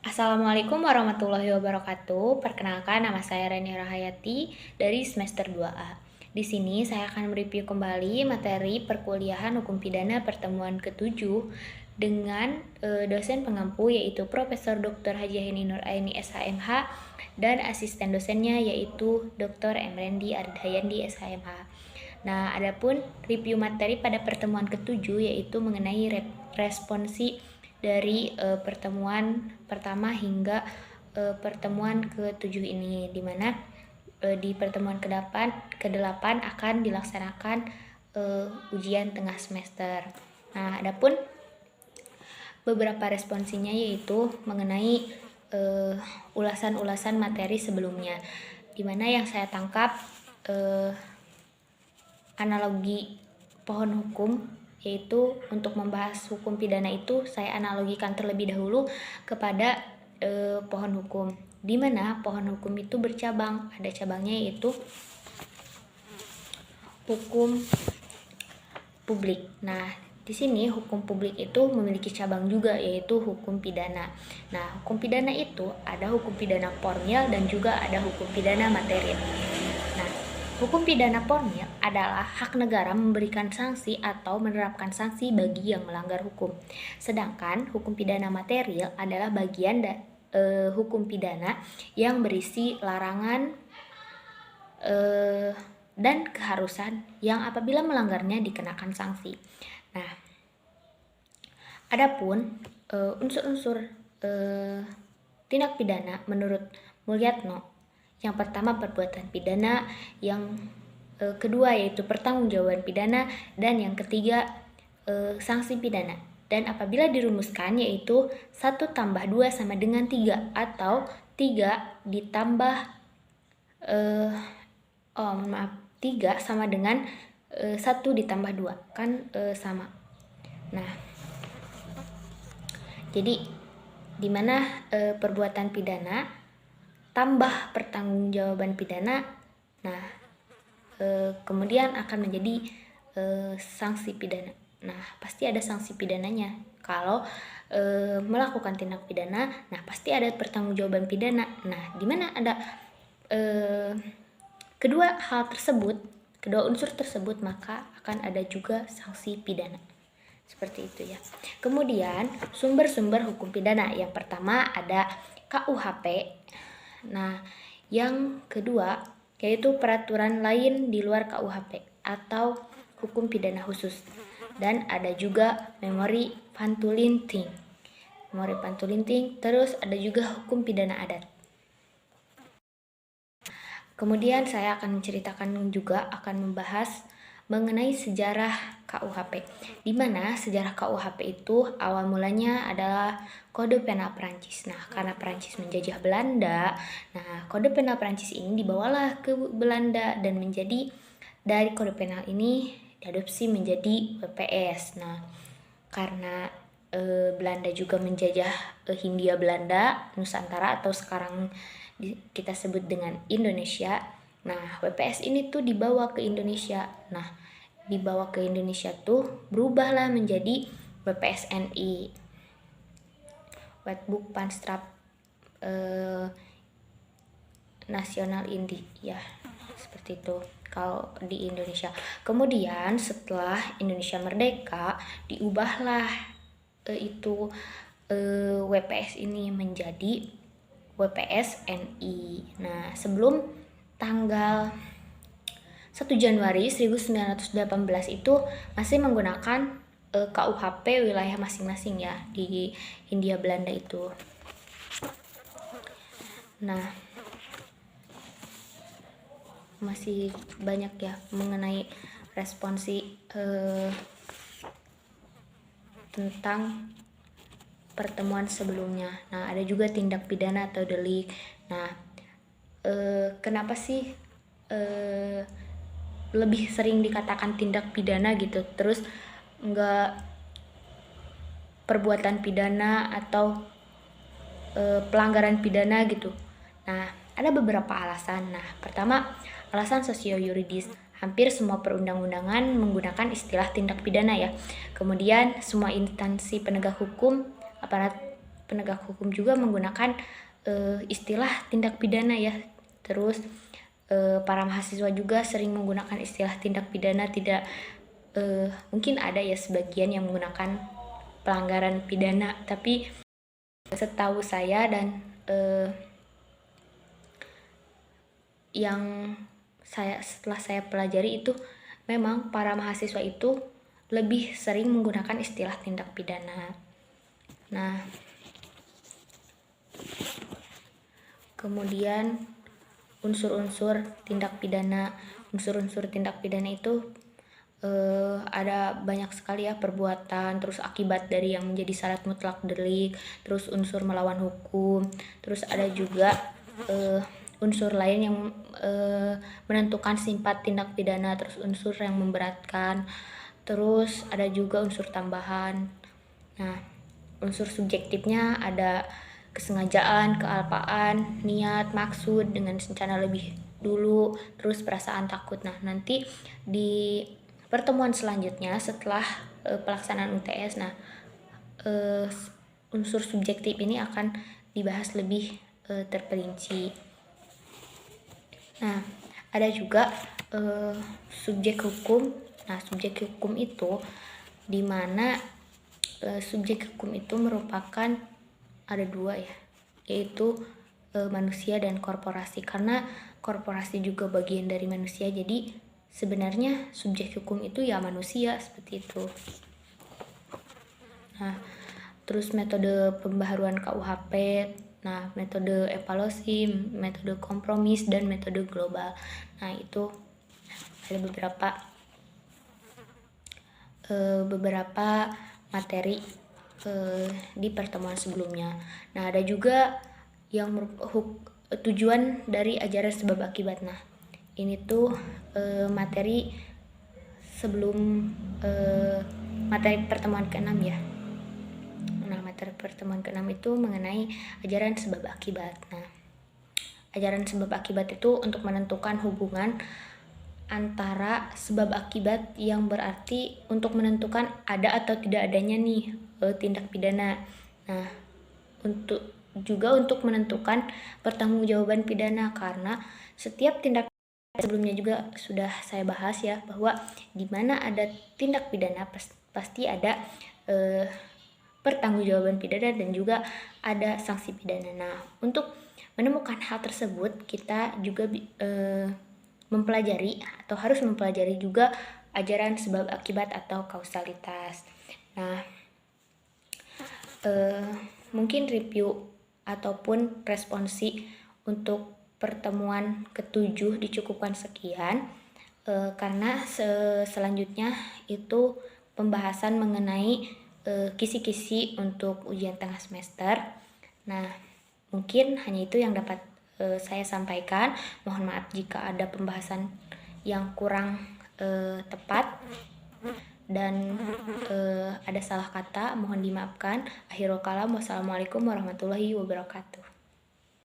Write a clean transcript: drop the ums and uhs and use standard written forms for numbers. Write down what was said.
Assalamualaikum warahmatullahi wabarakatuh. Perkenalkan, nama saya Reni Rahayati dari semester 2A. Di sini saya akan mereview kembali materi perkuliahan hukum pidana pertemuan ke-7 dengan dosen pengampu yaitu Profesor Dr. Haji Heni Nur Aini SHMH dan asisten dosennya yaitu Dr. Emrendi Ardhayandi SHMH. Nah, adapun review materi pada pertemuan ke-7 yaitu mengenai responsi dari pertemuan pertama hingga pertemuan ke-7 ini, di mana di pertemuan ke-8 akan dilaksanakan ujian tengah semester. Nah, adapun beberapa responsinya yaitu mengenai ulasan-ulasan materi sebelumnya, di mana yang saya tangkap analogi pohon hukum, yaitu untuk membahas hukum pidana itu saya analogikan terlebih dahulu kepada pohon hukum, di mana pohon hukum itu bercabang. Ada cabangnya yaitu hukum publik. Nah, di sini hukum publik itu memiliki cabang juga yaitu hukum pidana. Nah, hukum pidana itu ada hukum pidana formil dan juga ada hukum pidana material. Nah, hukum pidana formil adalah hak negara memberikan sanksi atau menerapkan sanksi bagi yang melanggar hukum. Sedangkan hukum pidana material adalah bagian hukum pidana yang berisi larangan dan keharusan yang apabila melanggarnya dikenakan sanksi. Nah, adapun unsur-unsur tindak pidana menurut Mulyatno, yang pertama perbuatan pidana, yang kedua yaitu pertanggungjawaban pidana, dan yang ketiga sanksi pidana. Dan apabila dirumuskan yaitu 1 tambah 2 sama dengan 3 atau 3 ditambah 3 sama dengan 1 ditambah 2 kan sama. Nah, jadi dimana perbuatan pidana tambah pertanggungjawaban pidana, nah kemudian akan menjadi sanksi pidana. Nah, pasti ada sanksi pidananya. Kalau melakukan tindak pidana, nah pasti ada pertanggungjawaban pidana. Nah, dimana ada kedua unsur tersebut, maka akan ada juga sanksi pidana. Seperti itu ya. Kemudian sumber-sumber hukum pidana. Yang pertama ada KUHP. Nah, yang kedua yaitu peraturan lain di luar KUHP atau hukum pidana khusus. Dan ada juga memori pantulinting. Terus ada juga hukum pidana adat. Kemudian saya akan membahas mengenai sejarah KUHP, di mana sejarah KUHP itu awal mulanya adalah Kode Penal Prancis. Nah, karena Prancis menjajah Belanda, nah Kode Penal Prancis ini dibawalah ke Belanda dan menjadi dari Kode Penal ini diadopsi menjadi WPS. Nah, karena Belanda juga menjajah Hindia Belanda, Nusantara atau sekarang kita sebut dengan Indonesia. Nah, WPS ini tuh dibawa ke Indonesia. Nah, dibawa ke Indonesia tuh berubahlah menjadi WPSNI, Wetboek Panstrap Nasional Indi, ya seperti itu kalau di Indonesia. Kemudian setelah Indonesia merdeka, diubahlah WPS ini menjadi WPSNI. Nah, sebelum tanggal 1 Januari 1918 itu masih menggunakan KUHP wilayah masing-masing ya di Hindia Belanda itu. Nah, masih banyak ya mengenai responsi tentang pertemuan sebelumnya. Nah, ada juga tindak pidana atau delik. Nah, kenapa sih lebih sering dikatakan tindak pidana gitu, terus enggak perbuatan pidana atau pelanggaran pidana gitu? Nah, ada beberapa alasan. Nah, pertama, alasan sosio-yuridis. Hampir semua perundang-undangan menggunakan istilah tindak pidana ya. Kemudian semua instansi penegak hukum, aparat penegak hukum juga menggunakan istilah tindak pidana ya. Terus para mahasiswa juga sering menggunakan istilah tindak pidana, tidak mungkin ada ya sebagian yang menggunakan pelanggaran pidana, tapi setahu saya dan yang setelah saya pelajari itu memang para mahasiswa itu lebih sering menggunakan istilah tindak pidana. Nah, kemudian unsur-unsur tindak pidana. Unsur-unsur tindak pidana itu ada banyak sekali ya, perbuatan, terus akibat dari yang menjadi syarat mutlak delik, terus unsur melawan hukum, terus ada juga unsur lain yang menentukan sifat tindak pidana, terus unsur yang memberatkan, terus ada juga unsur tambahan. Nah, unsur subjektifnya ada kesengajaan, kealpaan, niat, maksud dengan rencana lebih dulu, terus perasaan takut. Nah, nanti di pertemuan selanjutnya setelah pelaksanaan UTS, nah unsur subjektif ini akan dibahas lebih terperinci. Nah, ada juga subjek hukum. Nah, subjek hukum itu dimana subjek hukum itu merupakan ada dua ya, yaitu manusia dan korporasi, karena korporasi juga bagian dari manusia, jadi sebenarnya subjek hukum itu ya manusia, seperti itu. Nah, terus metode pembaharuan KUHP, nah metode evaluasi, metode kompromis, dan metode global. Nah, itu ada beberapa materi di pertemuan sebelumnya. Nah, ada juga yang tujuan dari ajaran sebab akibat. Nah, ini tuh materi sebelum materi pertemuan ke-6 ya. Nah, materi pertemuan ke-6 itu mengenai ajaran sebab akibat. Nah, ajaran sebab akibat itu untuk menentukan hubungan antara sebab akibat, yang berarti untuk menentukan ada atau tidak adanya nih tindak pidana. Nah, untuk menentukan pertanggungjawaban pidana, karena setiap tindak sebelumnya juga sudah saya bahas ya, bahwa di mana ada tindak pidana pasti ada pertanggungjawaban pidana dan juga ada sanksi pidana. Nah, untuk menemukan hal tersebut kita juga mempelajari atau harus mempelajari juga ajaran sebab akibat atau kausalitas. Nah, mungkin review ataupun responsi untuk pertemuan ke-7 dicukupkan sekian, karena selanjutnya itu pembahasan mengenai kisi-kisi untuk ujian tengah semester. Nah, mungkin hanya itu yang dapat saya sampaikan. Mohon maaf jika ada pembahasan yang kurang tepat dan ada salah kata, mohon dimaafkan. Akhirul kalam, wassalamualaikum warahmatullahi wabarakatuh.